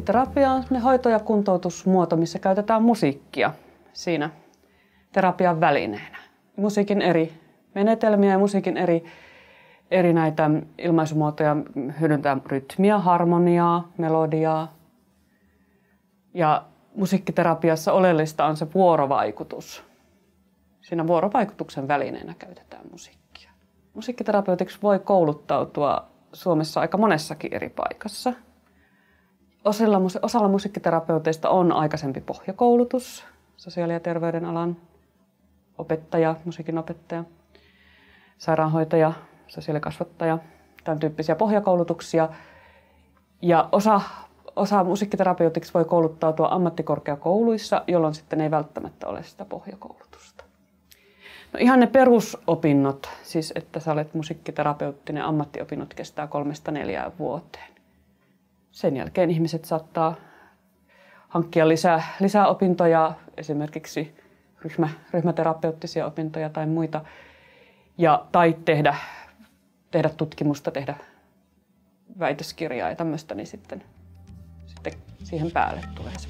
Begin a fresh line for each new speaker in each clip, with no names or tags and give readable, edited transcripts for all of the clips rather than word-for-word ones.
Musiikkiterapia on hoito- ja kuntoutusmuoto, missä käytetään musiikkia siinä terapian välineenä. Musiikin eri menetelmiä ja musiikin eri näitä ilmaisumuotoja hyödyntää rytmiä, harmoniaa, melodiaa. Ja musiikkiterapiassa oleellista on se vuorovaikutus. Siinä vuorovaikutuksen välineenä käytetään musiikkia. Musiikkiterapeutiksi voi kouluttautua Suomessa aika monessakin eri paikassa. Osalla musiikkiterapeuteista on aikaisempi pohjakoulutus, sosiaali- ja terveydenalan opettaja, musiikin opettaja, sairaanhoitaja, sosiaalikasvattaja, tämän tyyppisiä pohjakoulutuksia. Ja osa musiikkiterapeutiksi voi kouluttautua ammattikorkeakouluissa, jolloin sitten ei välttämättä ole sitä pohjakoulutusta. No ihan ne perusopinnot, siis että sä olet musiikkiterapeuttinen ammattiopinnot kestää 3–4 vuoteen. Sen jälkeen ihmiset saattaa hankkia lisää opintoja, esimerkiksi ryhmäterapeuttisia opintoja tai muita, tai tehdä tutkimusta, tehdä väitöskirjaa ja tämmöistä, niin sitten siihen päälle tulee se.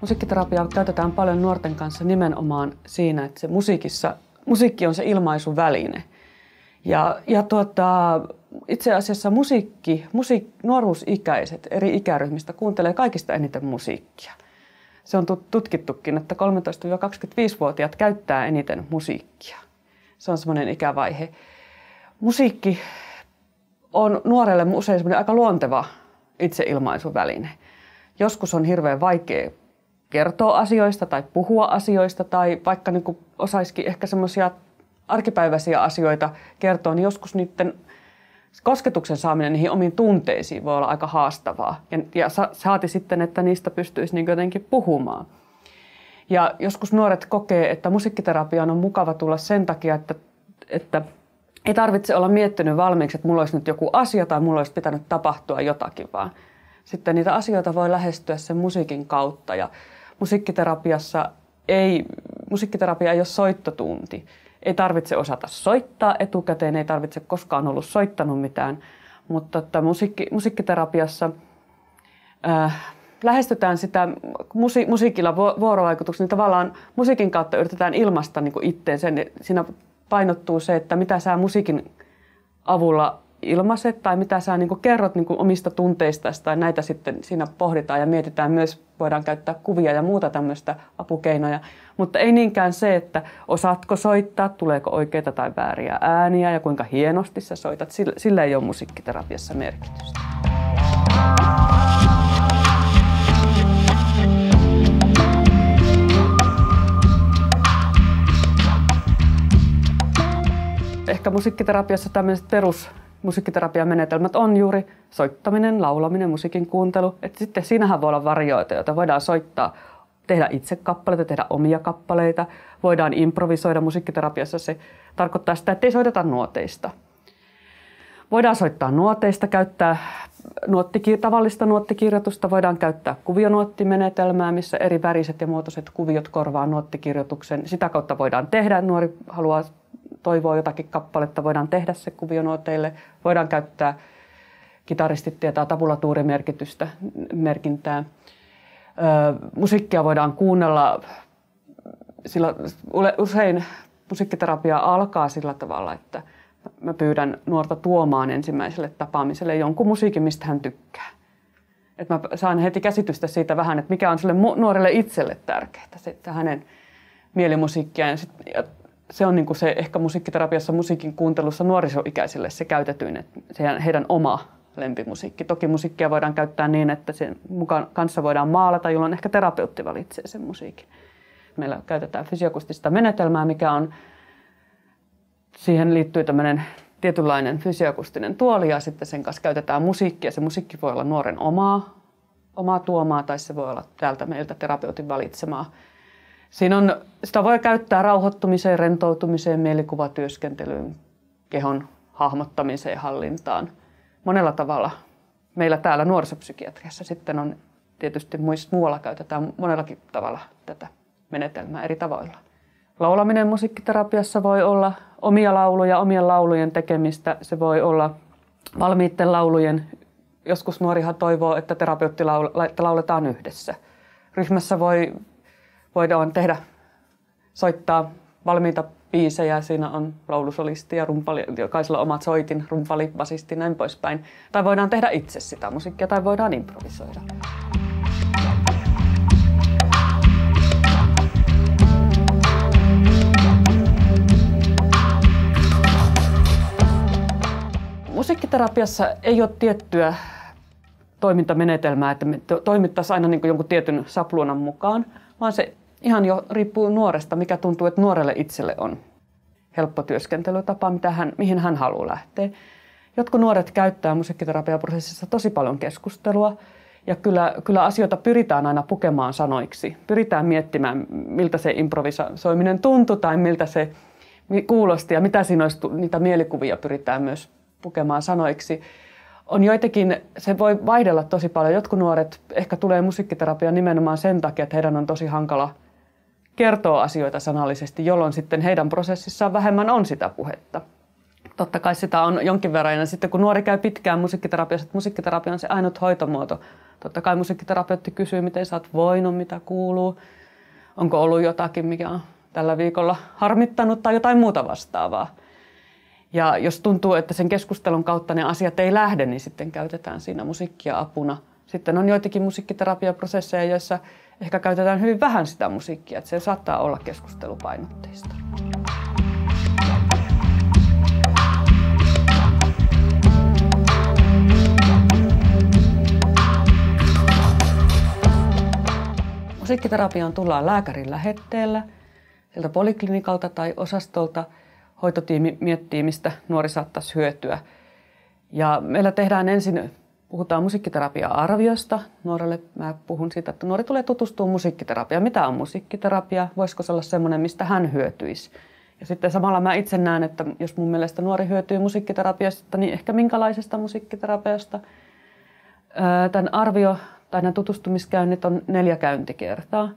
Musiikkiterapiaa käytetään paljon nuorten kanssa nimenomaan siinä, että se musiikki on se ilmaisuväline. Itse asiassa nuoruusikäiset eri ikäryhmistä kuuntelee kaikista eniten musiikkia. Se on tutkittukin, että 13–25-vuotiaat käyttää eniten musiikkia. Se on semmoinen ikävaihe. Musiikki on nuorelle usein semmoinen aika luonteva itseilmaisuväline. Joskus on hirveän vaikea kertoa asioista tai puhua asioista tai vaikka niin kuin osaisikin ehkä semmoisia arkipäiväisiä asioita kertoa, niin joskus niiden kosketuksen saaminen niihin omiin tunteisiin voi olla aika haastavaa. Ja saati sitten, että niistä pystyisi niin jotenkin puhumaan. Ja joskus nuoret kokee, että musiikkiterapiaan on mukava tulla sen takia, että ei tarvitse olla miettinyt valmiiksi, että mulla olisi nyt joku asia tai mulla olisi pitänyt tapahtua jotakin, vaan sitten niitä asioita voi lähestyä sen musiikin kautta. Ja musiikkiterapia ei ole soittotunti. Ei tarvitse osata soittaa etukäteen, ei tarvitse koskaan ollut soittanut mitään, mutta musiikkiterapiassa lähestytään sitä musiikilla vuorovaikutuksessa, niin tavallaan musiikin kautta yritetään ilmaista niin kuin itteen sen. Siinä painottuu se, että mitä sä musiikin avulla ilmaiset tai mitä sä niin kuin kerrot niin kuin omista tunteistasi tai näitä sitten siinä pohditaan ja mietitään myös, voidaan käyttää kuvia ja muuta tämmöistä apukeinoja, mutta ei niinkään se, että osaatko soittaa, tuleeko oikeita tai vääriä ääniä ja kuinka hienosti sä soitat, sillä ei ole musiikkiterapiassa merkitystä. Ehkä musiikkiterapiassa tämmöiset musiikkiterapiamenetelmät on juuri soittaminen, laulaminen, musiikin kuuntelu. Et sitten siinähän voi olla varioita, joita voidaan soittaa, tehdä itse kappaleita, tehdä omia kappaleita. Voidaan improvisoida musiikkiterapiassa. Se tarkoittaa sitä, että ei soiteta nuoteista. Voidaan soittaa nuoteista, käyttää tavallista nuottikirjoitusta. Voidaan käyttää kuvionuottimenetelmää, missä eri väriset ja muotoiset kuviot korvaa nuottikirjoituksen. Sitä kautta voidaan tehdä, nuori haluaa toivoo jotakin kappaletta, voidaan tehdä se kuvionuoteille. Voidaan käyttää, kitaristit tietää tabulatuurimerkintää. Musiikkia voidaan kuunnella, sillä usein musiikkiterapia alkaa sillä tavalla, että mä pyydän nuorta tuomaan ensimmäiselle tapaamiselle jonkun musiikin, mistä hän tykkää. Että mä saan heti käsitystä siitä vähän, että mikä on sille nuorelle itselle tärkeää, se hänen mielimusiikkiaan. Se on niin kuin se ehkä musiikkiterapiassa, musiikin kuuntelussa nuorisoikäisille se käytetyin, että se heidän oma lempimusiikki. Toki musiikkia voidaan käyttää niin, että sen kanssa voidaan maalata, jolloin ehkä terapeutti valitsee sen musiikin. Meillä käytetään fysiakustista menetelmää, mikä on, siihen liittyy tämmöinen tietynlainen fysiakustinen tuoli ja sitten sen kanssa käytetään musiikkia. Se musiikki voi olla nuoren omaa tuomaa tai se voi olla täältä meiltä terapeutin valitsemaa. Sitä voi käyttää rauhoittumiseen, rentoutumiseen, mielikuvatyöskentelyyn, kehon hahmottamiseen, hallintaan. Monella tavalla. Meillä täällä nuorisopsykiatriassa sitten on tietysti muualla käytetään monellakin tavalla tätä menetelmää eri tavoilla. Laulaminen musiikkiterapiassa voi olla omia lauluja, omien laulujen tekemistä. Se voi olla valmiitten laulujen. Joskus nuorihan toivoo, että terapeutti lauletaan yhdessä. Ryhmässä voidaan soittaa valmiita biisejä. Siinä on laulusolisti ja rumpali, jokaisella omat soitin, rumpali, basisti, näin poispäin. Tai voidaan tehdä itse sitä musiikkia tai voidaan improvisoida. Musiikkiterapiassa ei ole tiettyä toimintamenetelmää, että me toimittaisiin aina niin kuin jonkun tietyn sapluunan mukaan, vaan se ihan jo riippuu nuoresta, mikä tuntuu, että nuorelle itselle on helppo työskentelytapa, mihin hän haluaa lähteä. Jotkut nuoret käyttää musiikkiterapiaprosessissa tosi paljon keskustelua ja kyllä asioita pyritään aina pukemaan sanoiksi. Pyritään miettimään, miltä se improvisoiminen tuntui tai miltä se kuulosti ja mitä siinä olisi, niitä mielikuvia pyritään myös pukemaan sanoiksi. On joitakin, se voi vaihdella tosi paljon. Jotkut nuoret ehkä tulee musiikkiterapiaan nimenomaan sen takia, että heidän on tosi hankala kertoa asioita sanallisesti, jolloin sitten heidän prosessissaan vähemmän on sitä puhetta. Totta kai sitä on jonkin verran. Ja sitten kun nuori käy pitkään musiikkiterapiassa, että musiikkiterapia on se ainut hoitomuoto. Totta kai musiikkiterapeutti kysyy, miten sä oot voinut, mitä kuuluu. Onko ollut jotakin, mikä on tällä viikolla harmittanut tai jotain muuta vastaavaa. Ja jos tuntuu, että sen keskustelun kautta ne asiat ei lähde, niin sitten käytetään siinä musiikkia apuna. Sitten on joitakin musiikkiterapiaprosesseja, joissa ehkä käytetään hyvin vähän sitä musiikkia, että se saattaa olla keskustelupainotteista. Musiikkiterapiaan tullaan lääkärin lähetteellä, sieltä poliklinikalta tai osastolta. Hoitotiimi miettii, mistä nuori saattaisi hyötyä. Ja meillä tehdään ensin, puhutaan musiikkiterapia-arviosta. Nuorelle mä puhun siitä, että nuori tulee tutustumaan musiikkiterapiaan. Mitä on musiikkiterapia? Voisiko se olla semmoinen, mistä hän hyötyisi? Ja sitten samalla mä itse näen, että jos mun mielestä nuori hyötyy musiikkiterapiasta, niin ehkä minkälaisesta musiikkiterapiasta. Tämän arvio tai nämä tutustumiskäynnit on 4 käyntikertaa,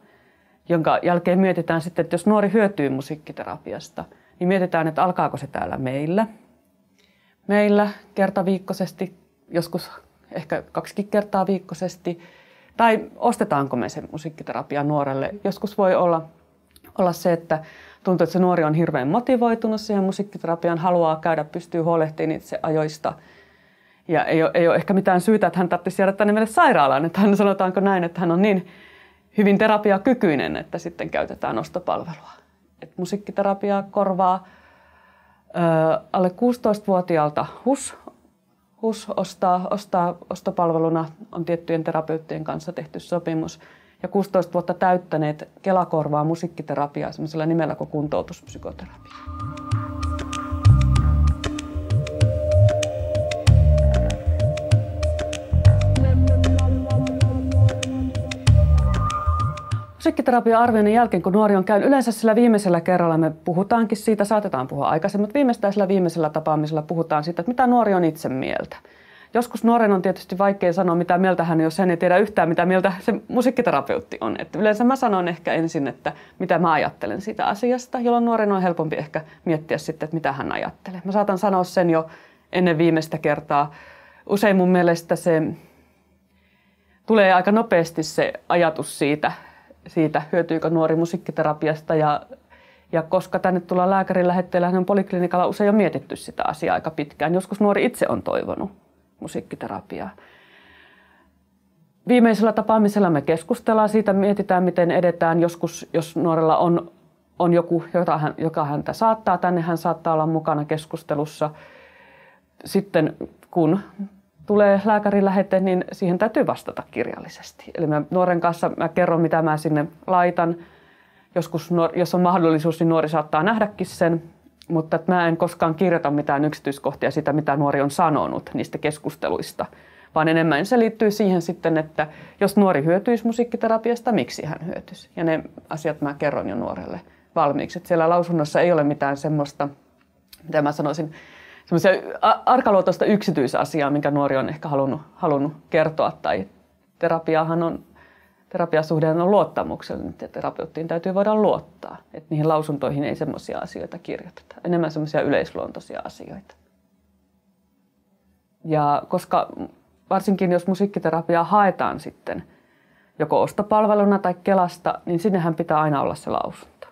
jonka jälkeen mietitään sitten, että jos nuori hyötyy musiikkiterapiasta, niin mietitään, että alkaako se täällä meillä kertaviikkoisesti, joskus ehkä 2 kertaa viikkoisesti, tai ostetaanko me sen musiikkiterapian nuorelle. Joskus voi olla se, että tuntuu, että se nuori on hirveän motivoitunut siihen musiikkiterapiaan, haluaa käydä, pystyy huolehtimaan itse ajoista. Ja ei ole ehkä mitään syytä, että hän tarvitsisi jäädä tänne meille sairaalaan. Että hän sanotaanko näin, että hän on niin hyvin terapiakykyinen, että sitten käytetään ostopalvelua. Et musiikkiterapiaa korvaa alle 16-vuotiaalta HUS ostaa ostopalveluna, on tiettyjen terapeuttien kanssa tehty sopimus. Ja 16 vuotta täyttäneet Kela korvaa musiikkiterapiaa sellaisella nimellä kuin kuntoutuspsykoterapia. Musiikkiterapian arvioinnin jälkeen, kun nuori on käynyt, yleensä sillä viimeisellä kerralla me puhutaankin siitä, saatetaan puhua aikaisemmin, mutta viimeistään sillä viimeisellä tapaamisella puhutaan siitä, että mitä nuori on itse mieltä. Joskus nuoren on tietysti vaikea sanoa, mitä mieltä hän, jos hän ei tiedä yhtään, mitä mieltä se musiikkiterapeutti on. Että yleensä mä sanon ehkä ensin, että mitä mä ajattelen siitä asiasta, jolloin nuoren on helpompi ehkä miettiä sitten, että mitä hän ajattelee. Mä saatan sanoa sen jo ennen viimeistä kertaa. Usein mun mielestä se tulee aika nopeasti se ajatus siitä hyötyykö nuori musiikkiterapiasta. Ja koska tänne tullaan lääkärin lähetteellä, hän on poliklinikalla usein jo mietitty sitä asiaa aika pitkään. Joskus nuori itse on toivonut musiikkiterapiaa. Viimeisellä tapaamisella me keskustellaan siitä, mietitään miten edetään. Joskus, jos nuorella on joku, joka häntä saattaa tänne, hän saattaa olla mukana keskustelussa. Sitten kun tulee lääkärin lähete, niin siihen täytyy vastata kirjallisesti. Eli nuoren kanssa mä kerron, mitä mä sinne laitan. Joskus, jos on mahdollisuus, niin nuori saattaa nähdäkin sen. Mutta mä en koskaan kirjoita mitään yksityiskohtia siitä, mitä nuori on sanonut niistä keskusteluista. Vaan enemmän se liittyy siihen sitten, että jos nuori hyötyisi musiikkiterapiasta, miksi hän hyötyisi. Ja ne asiat mä kerron jo nuorelle valmiiksi. Että siellä lausunnossa ei ole mitään semmoista, mitä mä sanoisin, semmoisia arkaluotoista yksityisasiaa, minkä nuori on ehkä halunnut kertoa. Tai terapiaahan on terapiasuhde on luottamuksellinen, että terapeuttiin täytyy voida luottaa. Että niihin lausuntoihin ei semmoisia asioita kirjoiteta, enemmän semmoisia yleisluontoisia asioita. Ja koska varsinkin jos musiikkiterapiaa haetaan sitten joko ostopalveluna tai Kelasta, niin sinnehän pitää aina olla se lausunto.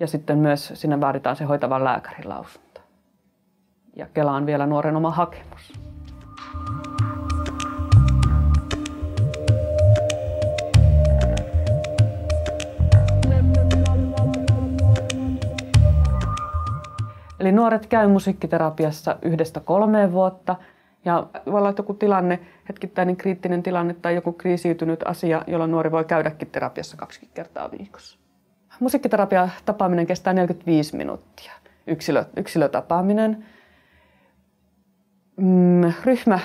Ja sitten myös sinne vaaditaan se hoitavan lääkärin lausunto. Ja Kela on vielä nuoren oma hakemus. Eli nuoret käy musiikkiterapiassa 1–3 vuotta ja voi olla joku tilanne, hetkittäinen kriittinen tilanne tai joku kriisiytynyt asia, jolloin nuori voi käydäkin terapiassa 20 kertaa viikossa. Musiikkiterapiatapaaminen kestää 45 minuuttia, yksilötapaaminen.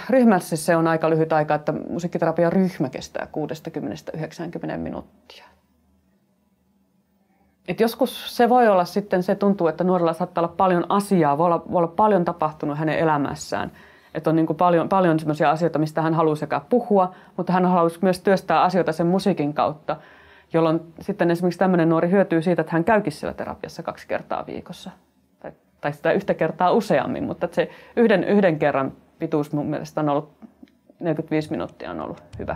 Ryhmässä se on aika lyhyt aika, että musiikkiterapian ryhmä kestää 60–90 minuuttia. Et joskus se voi olla sitten, se tuntuu, että nuorella saattaa olla paljon asiaa, voi olla paljon tapahtunut hänen elämässään. Että on niin kuin paljon sellaisia asioita, mistä hän haluaa sekä puhua, mutta hän haluaa myös työstää asioita sen musiikin kautta, jolloin sitten esimerkiksi tämmöinen nuori hyötyy siitä, että hän käykin siellä terapiassa 2 kertaa viikossa. Tai sitä 1 kertaa useammin, mutta se yhden kerran pituus mun mielestä on ollut 45 minuuttia on ollut hyvä.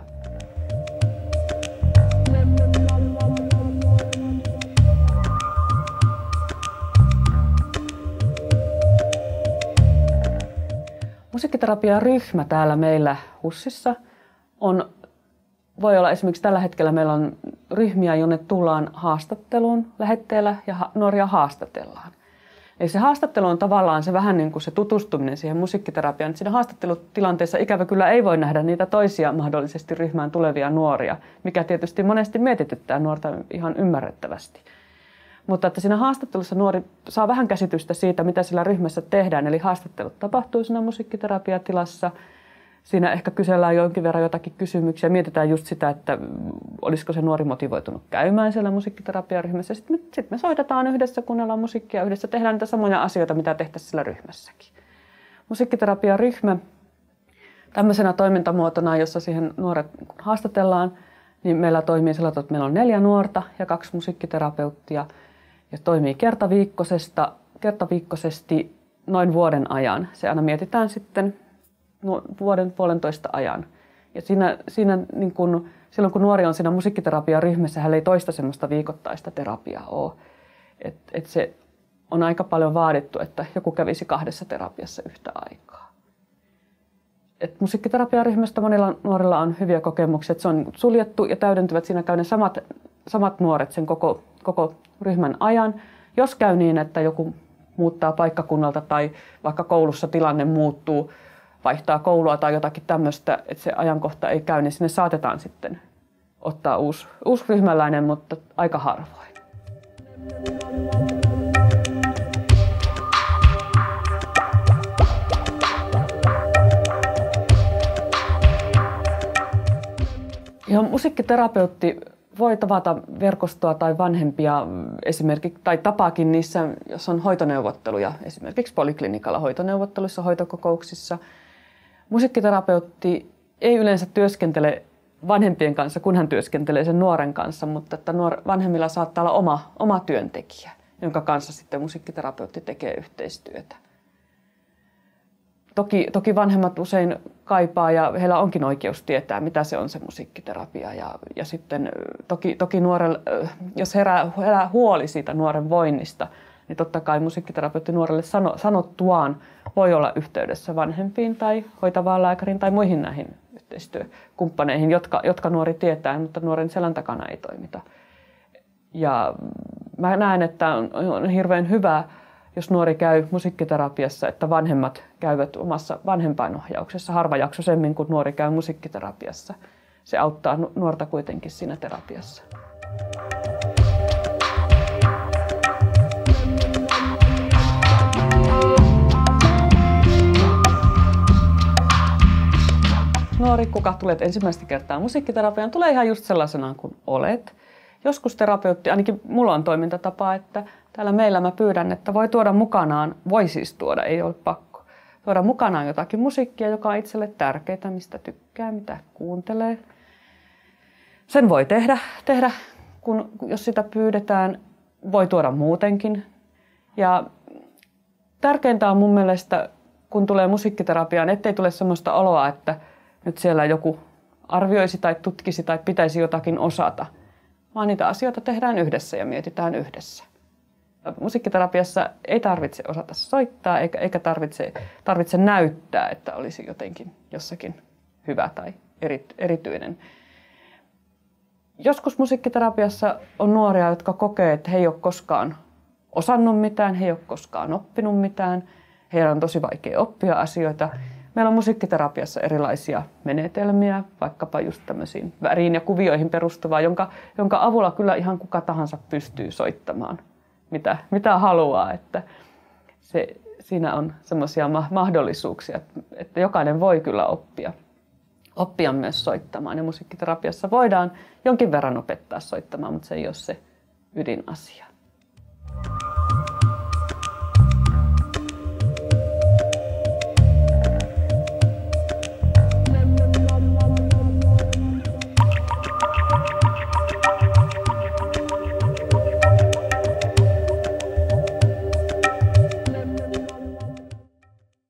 Musiikkiterapiaryhmä täällä meillä HUSissa voi olla esimerkiksi tällä hetkellä meillä on ryhmiä, jonne tullaan haastatteluun lähetteellä ja nuoria haastatellaan. Eli se haastattelu on tavallaan se vähän niin kuin se tutustuminen siihen musiikkiterapiaan. Siinä haastattelutilanteessa ikävä kyllä ei voi nähdä niitä toisia mahdollisesti ryhmään tulevia nuoria, mikä tietysti monesti mietityttää nuorta ihan ymmärrettävästi. Mutta että siinä haastattelussa nuori saa vähän käsitystä siitä, mitä sillä ryhmässä tehdään. Eli haastattelut tapahtuu siinä musiikkiterapiatilassa. Siinä ehkä kysellään jonkin verran jotakin kysymyksiä. Mietitään just sitä, että olisiko se nuori motivoitunut käymään siellä musiikkiterapiaryhmässä. Sitten me soitetaan yhdessä, kuunnellaan musiikkia yhdessä. Tehdään niitä samoja asioita, mitä tehtäisiin siellä ryhmässäkin. Musiikkiterapiaryhmä tämmöisenä toimintamuotona, jossa siihen nuoret haastatellaan, niin meillä toimii sillä tavalla, että meillä on 4 nuorta ja 2 musiikkiterapeuttia. Ja toimii kertaviikkoisesti noin vuoden ajan. Se aina mietitään sitten vuoden puolentoista ajan. Ja siinä niin kun, silloin kun nuori on siinä musiikkiterapiaryhmässä, hän ei toista semmoista viikoittaista terapiaa ole. Et se on aika paljon vaadittu, että joku kävisi 2 terapiassa yhtä aikaa. Et musiikkiterapiaryhmästä monilla nuorilla on hyviä kokemuksia, että se on suljettu ja täydentyvät. Siinä käy ne samat nuoret sen koko ryhmän ajan. Jos käy niin, että joku muuttaa paikkakunnalta tai vaikka koulussa tilanne muuttuu, vaihtaa koulua tai jotakin tämmöistä, että se ajankohta ei käy, niin sinne saatetaan sitten ottaa uusi ryhmäläinen, mutta aika harvoin. Ja musiikkiterapeutti voi tavata verkostoa tai vanhempia esimerkiksi, tai tapaakin niissä, jos on hoitoneuvotteluja, esimerkiksi poliklinikalla hoitoneuvotteluissa, hoitokokouksissa. Musiikkiterapeutti ei yleensä työskentele vanhempien kanssa, kun hän työskentelee sen nuoren kanssa, mutta että vanhemmilla saattaa olla oma työntekijä, jonka kanssa sitten musiikkiterapeutti tekee yhteistyötä. Toki vanhemmat usein kaipaa ja heillä onkin oikeus tietää, mitä se on se musiikkiterapia. Ja sitten toki nuorelle, jos herää huoli siitä nuoren voinnista, niin totta kai musiikkiterapeutti nuorelle sanottuaan voi olla yhteydessä vanhempiin tai hoitavaan lääkäriin tai muihin näihin yhteistyökumppaneihin, jotka nuori tietää, mutta nuoren selän takana ei toimita. Ja mä näen, että on hirveän hyvä, jos nuori käy musiikkiterapiassa, että vanhemmat käyvät omassa vanhempainohjauksessa harvajaksoisemmin kuin nuori käy musiikkiterapiassa. Se auttaa nuorta kuitenkin siinä terapiassa. Nuori, kuka tulet ensimmäistä kertaa musiikkiterapiaan, tulee ihan just sellaisena kuin olet. Joskus terapeutti, ainakin mulla on toimintatapa, että täällä meillä mä pyydän, että voi tuoda mukanaan, voi siis tuoda, ei ole pakko, tuoda mukanaan jotakin musiikkia, joka on itselle tärkeää, mistä tykkää, mitä kuuntelee. Sen voi tehdä jos sitä pyydetään, voi tuoda muutenkin. Ja tärkeintä on mun mielestä, kun tulee musiikkiterapiaan, ettei tule sellaista oloa, että nyt siellä joku arvioisi tai tutkisi tai pitäisi jotakin osata, vaan niitä asioita tehdään yhdessä ja yhdessä. Musiikkiterapiassa ei tarvitse osata soittaa eikä tarvitse näyttää, että olisi jotenkin jossakin hyvä tai erityinen. Joskus musiikkiterapiassa on nuoria, jotka kokee, että he ei ole koskaan osannut mitään, he ei ole koskaan oppinut mitään, heidän on tosi vaikea oppia asioita. Meillä on musiikkiterapiassa erilaisia menetelmiä, vaikkapa just tämmöisiin väriin ja kuvioihin perustuvaa, jonka avulla kyllä ihan kuka tahansa pystyy soittamaan, mitä haluaa. Että siinä on semmoisia mahdollisuuksia, että jokainen voi kyllä oppia myös soittamaan. Ja musiikkiterapiassa voidaan jonkin verran opettaa soittamaan, mutta se ei ole se ydinasia.